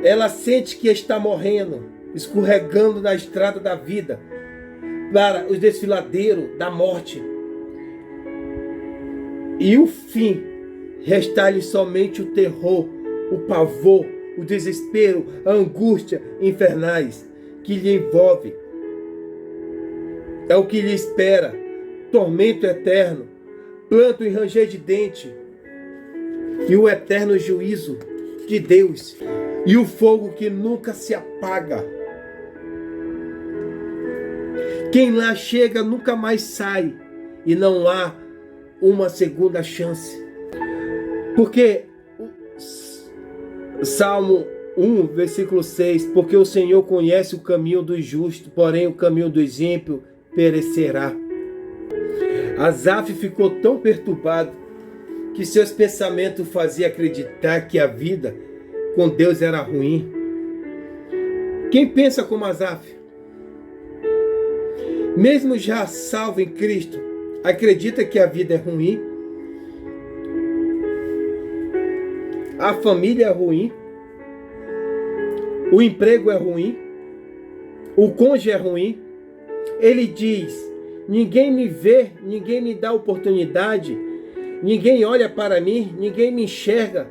Ela sente que está morrendo, escorregando na estrada da vida, para os desfiladeiros da morte. E o fim, resta-lhe somente o terror, o pavor, o desespero, a angústia infernais que lhe envolve. É o que lhe espera, tormento eterno, planto e ranger de dente, e o eterno juízo de Deus, e o fogo que nunca se apaga. Quem lá chega nunca mais sai, e não há uma segunda chance. Porque Salmo 1, versículo 6, porque o Senhor conhece o caminho dos justos, porém o caminho dos ímpios perecerá. Asaf ficou tão perturbado que seus pensamentos faziam acreditar que a vida com Deus era ruim. Quem pensa como Asaf, mesmo já salvo em Cristo, acredita que a vida é ruim? A família é ruim, o emprego é ruim, o cônjuge é ruim. Ele diz: ninguém me vê, ninguém me dá oportunidade, ninguém olha para mim, ninguém me enxerga.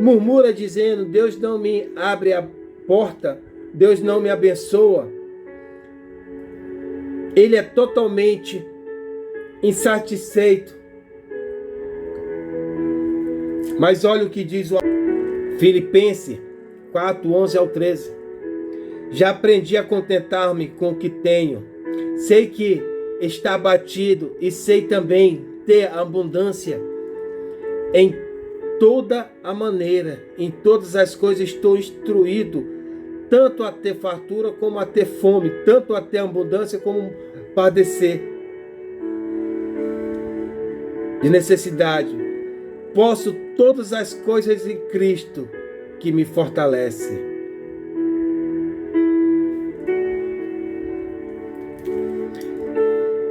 Murmura dizendo: Deus não me abre a porta, Deus não me abençoa. Ele é totalmente insatisfeito. Mas olha o que diz o Filipenses 4, 11 ao 13. Já aprendi a contentar-me com o que tenho. Sei que está abatido e sei também ter abundância em toda a maneira, em todas as coisas estou instruído, tanto a ter fartura como a ter fome, tanto a ter abundância como padecer de necessidade. Posso todas as coisas em Cristo que me fortalece.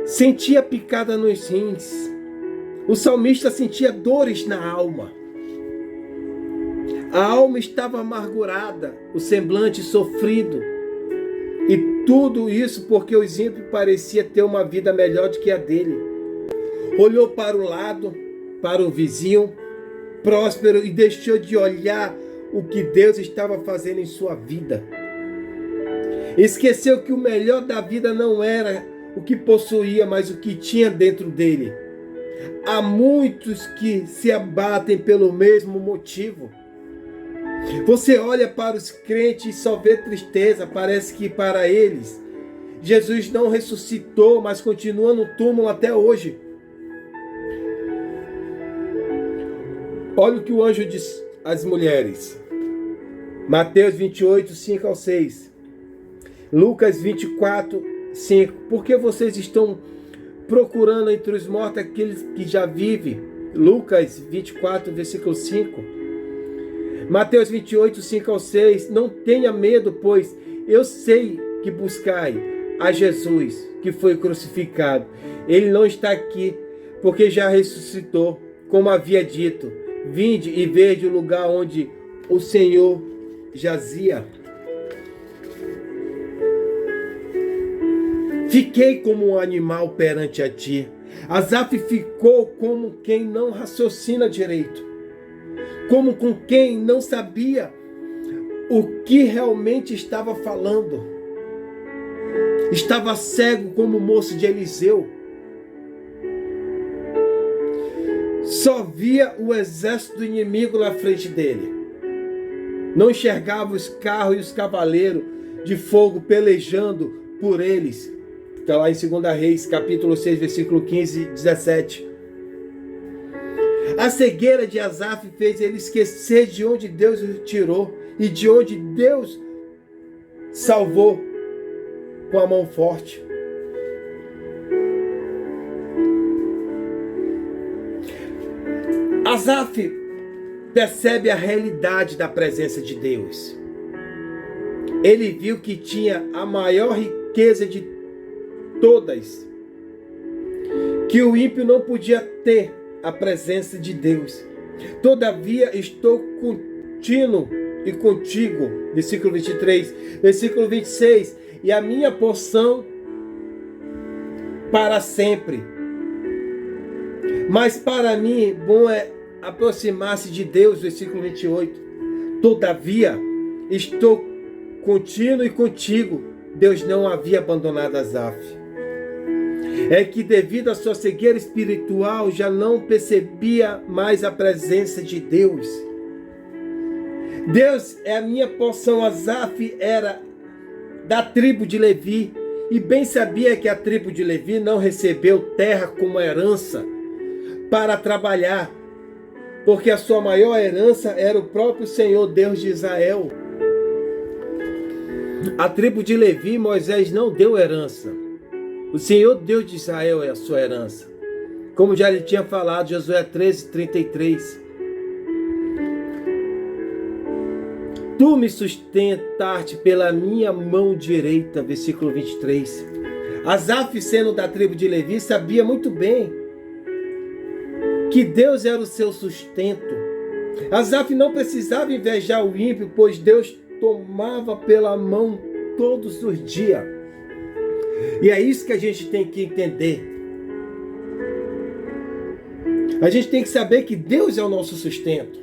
Sentia picada nos rins. O salmista sentia dores na alma. A alma estava amargurada, o semblante sofrido. E tudo isso porque o ímpio parecia ter uma vida melhor do que a dele. Olhou para o lado, para o vizinho próspero e deixou de olhar o que Deus estava fazendo em sua vida. Esqueceu que o melhor da vida não era o que possuía, mas o que tinha dentro dele. Há muitos que se abatem pelo mesmo motivo. Você olha para os crentes e só vê tristeza. Parece que para eles Jesus não ressuscitou, mas continua no túmulo até hoje. Olha o que o anjo diz às mulheres. Mateus 28, 5 ao 6. Lucas 24, 5. Por que vocês estão procurando entre os mortos aqueles que já vivem? Lucas 24, versículo 5. Mateus 28, 5 ao 6. Não tenha medo, pois eu sei que buscai a Jesus, que foi crucificado. Ele não está aqui, porque já ressuscitou, como havia dito. Vinde e vede o lugar onde o Senhor jazia. Fiquei como um animal perante a ti. Asaf ficou como quem não raciocina direito, como com quem não sabia o que realmente estava falando. Estava cego como o moço de Eliseu. Só via o exército do inimigo na frente dele. Não enxergava os carros e os cavaleiros de fogo pelejando por eles. Está lá em 2 Reis, capítulo 6, versículo 15 e 17. A cegueira de Asaf fez ele esquecer de onde Deus o tirou e de onde Deus salvou com a mão forte. Asaf percebe a realidade da presença de Deus. Ele viu que tinha a maior riqueza de todas, que o ímpio não podia ter a presença de Deus. Todavia estou contínuo e contigo, versículo 23, versículo 26, e a minha porção para sempre. Mas para mim, bom é aproximar-se de Deus, versículo 28. Todavia, estou contínuo e contigo. Deus não havia abandonado Asaf. É que devido à sua cegueira espiritual, já não percebia mais a presença de Deus. Deus é a minha porção. Asaf era da tribo de Levi, e bem sabia que a tribo de Levi não recebeu terra como herança para trabalhar, porque a sua maior herança era o próprio Senhor Deus de Israel. A tribo de Levi, Moisés não deu herança. O Senhor Deus de Israel é a sua herança. Como já lhe tinha falado, Josué 13, 33. Tu me sustentaste pela minha mão direita, versículo 23. Asaf, sendo da tribo de Levi, sabia muito bem que Deus era o seu sustento. Asaf não precisava invejar o ímpio, pois Deus tomava pela mão todos os dias. E é isso que a gente tem que entender. A gente tem que saber que Deus é o nosso sustento.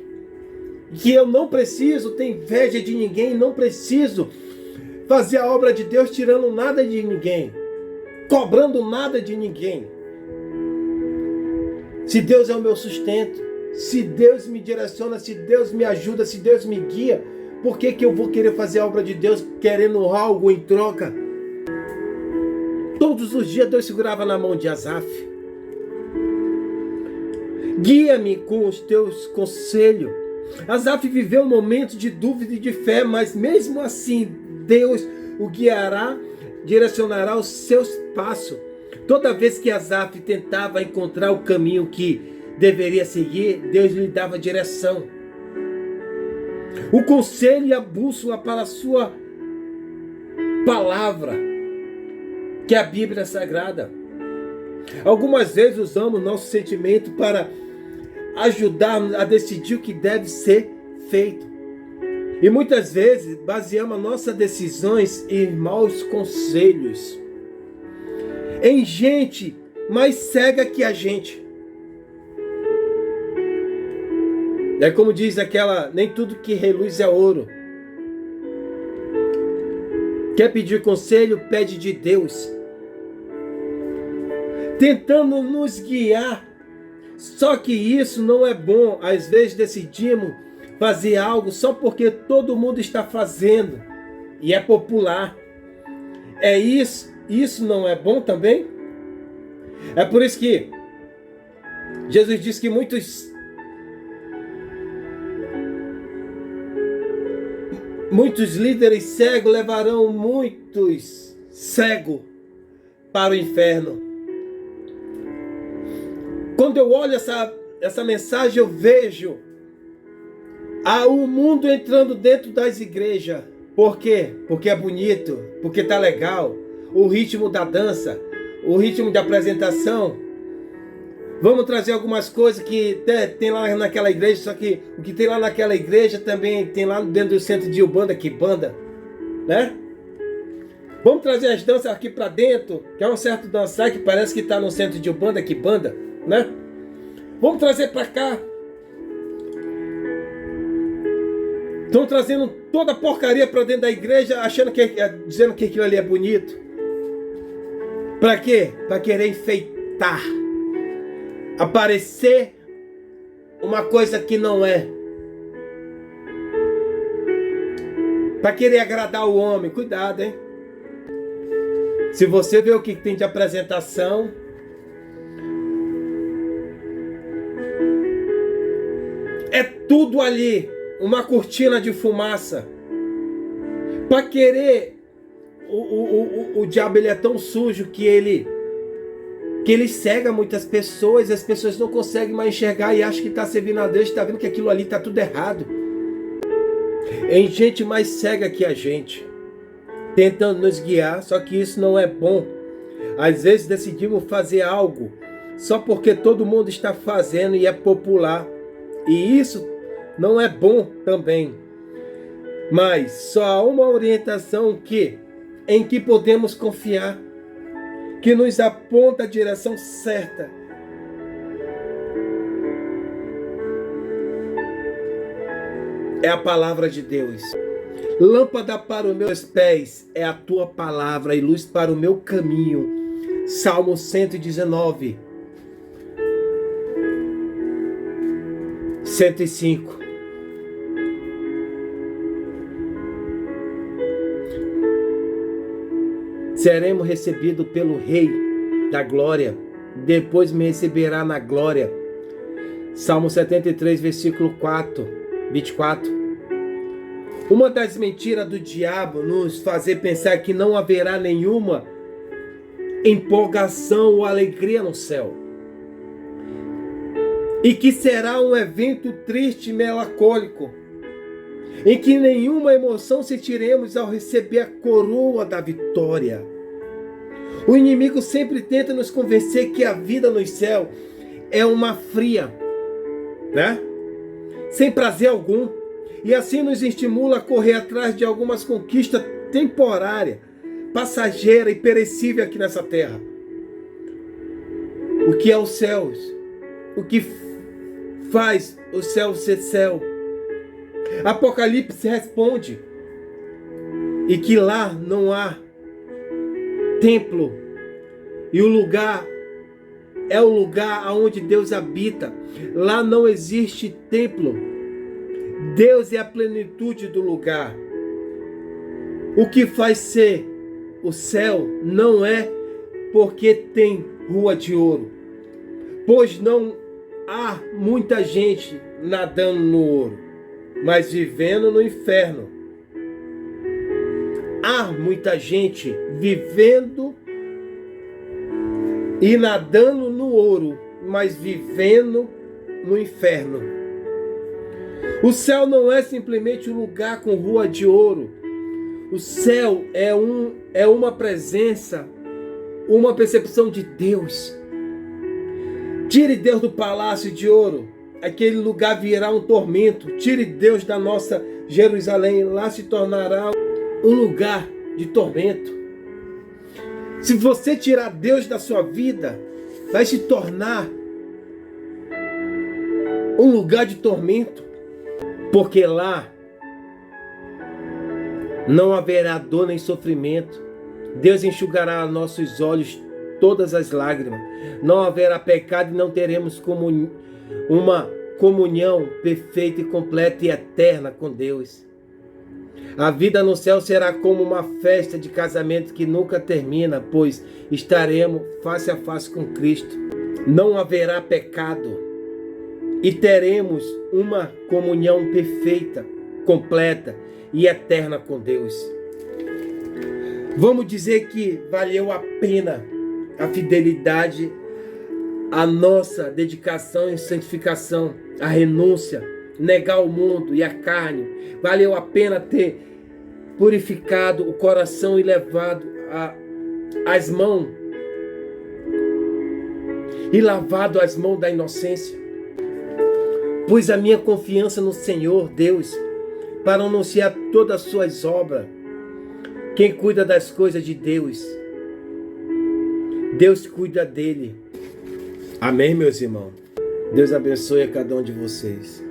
Que eu não preciso ter inveja de ninguém, não preciso fazer a obra de Deus tirando nada de ninguém, cobrando nada de ninguém. Se Deus é o meu sustento, se Deus me direciona, se Deus me ajuda, se Deus me guia, por que eu vou querer fazer a obra de Deus querendo algo em troca? Todos os dias Deus segurava na mão de Asaf. Guia-me com os teus conselhos. Asaf viveu um momento de dúvida e de fé, mas mesmo assim, Deus o guiará, direcionará os seus passos. Toda vez que Asaf tentava encontrar o caminho que deveria seguir, Deus lhe dava direção. O conselho e a bússola para a sua palavra, que é a Bíblia Sagrada. Algumas vezes usamos nosso sentimento para ajudar a decidir o que deve ser feito. E muitas vezes baseamos nossas decisões em maus conselhos, em gente mais cega que a gente. É como diz aquela, nem tudo que reluz é ouro. Quer pedir conselho? Pede de Deus. Tentando nos guiar. Só que isso não é bom. Às vezes decidimos fazer algo só porque todo mundo está fazendo e é popular. É isso. Isso não é bom também? É por isso que Jesus disse que muitos líderes cegos levarão muitos cegos para o inferno. Quando eu olho essa mensagem, eu vejo o mundo entrando dentro das igrejas. Por quê? Porque é bonito, porque está legal. O ritmo da dança, o ritmo da apresentação. Vamos trazer algumas coisas que tem lá naquela igreja, só que o que tem lá naquela igreja também tem lá dentro do centro de Umbanda, Quimbanda, né? Vamos trazer as danças aqui para dentro, que é um certo dançar que parece que está no centro de Umbanda, Quimbanda, né? Vamos trazer para cá. Estão trazendo toda a porcaria para dentro da igreja, dizendo que aquilo ali é bonito. Para quê? Para querer enfeitar. Aparecer uma coisa que não é. Para querer agradar o homem. Cuidado, hein? Se você vê o que tem de apresentação, é tudo ali uma cortina de fumaça. Para querer, o diabo ele é tão sujo que ele cega muitas pessoas, as pessoas não conseguem mais enxergar e acham que está servindo a Deus, está vendo que aquilo ali está tudo errado. Tem gente mais cega que a gente, tentando nos guiar, só que isso não é bom. Às vezes decidimos fazer algo só porque todo mundo está fazendo e é popular, e isso não é bom também. Mas só há uma orientação em que podemos confiar, que nos aponta a direção certa. É a palavra de Deus. Lâmpada para os meus pés é a tua palavra e luz para o meu caminho. Salmo 119, 105. Seremos recebidos pelo Rei da Glória, depois me receberá na glória. Salmo 73, versículo 24. Uma das mentiras do diabo nos fazer pensar que não haverá nenhuma empolgação ou alegria no céu, e que será um evento triste e melancólico, em que nenhuma emoção sentiremos ao receber a coroa da vitória. O inimigo sempre tenta nos convencer que a vida no céu é uma fria, né? Sem prazer algum, e assim nos estimula a correr atrás de algumas conquistas temporárias, passageira e perecível aqui nessa terra. O que é os céus? O que faz o céu ser céu? Apocalipse responde, e que lá não há templo, e o lugar é o lugar onde Deus habita. Lá não existe templo. Deus é a plenitude do lugar. O que faz ser o céu não é porque tem rua de ouro, pois não há muita gente nadando no ouro, mas vivendo no inferno. Há muita gente vivendo e nadando no ouro, mas vivendo no inferno. O céu não é simplesmente um lugar com rua de ouro. O céu é uma presença, uma percepção de Deus. Tire Deus do palácio de ouro, aquele lugar virá um tormento. Tire Deus da nossa Jerusalém, lá se tornará um lugar de tormento. Se você tirar Deus da sua vida, vai se tornar um lugar de tormento, porque lá não haverá dor nem sofrimento. Deus enxugará aos nossos olhos todas as lágrimas. Não haverá pecado e não teremos uma comunhão perfeita e completa e eterna com Deus. A vida no céu será como uma festa de casamento que nunca termina, pois estaremos face a face com Cristo. Não haverá pecado e teremos uma comunhão perfeita, completa e eterna com Deus. Vamos dizer que valeu a pena a fidelidade, a nossa dedicação e santificação, a renúncia, negar o mundo e a carne. Valeu a pena ter purificado o coração e levado as mãos e lavado as mãos da inocência. Pus a minha confiança no Senhor Deus para anunciar todas as suas obras. Quem cuida das coisas de Deus, Deus cuida dele. Amém, meus irmãos? Deus abençoe a cada um de vocês.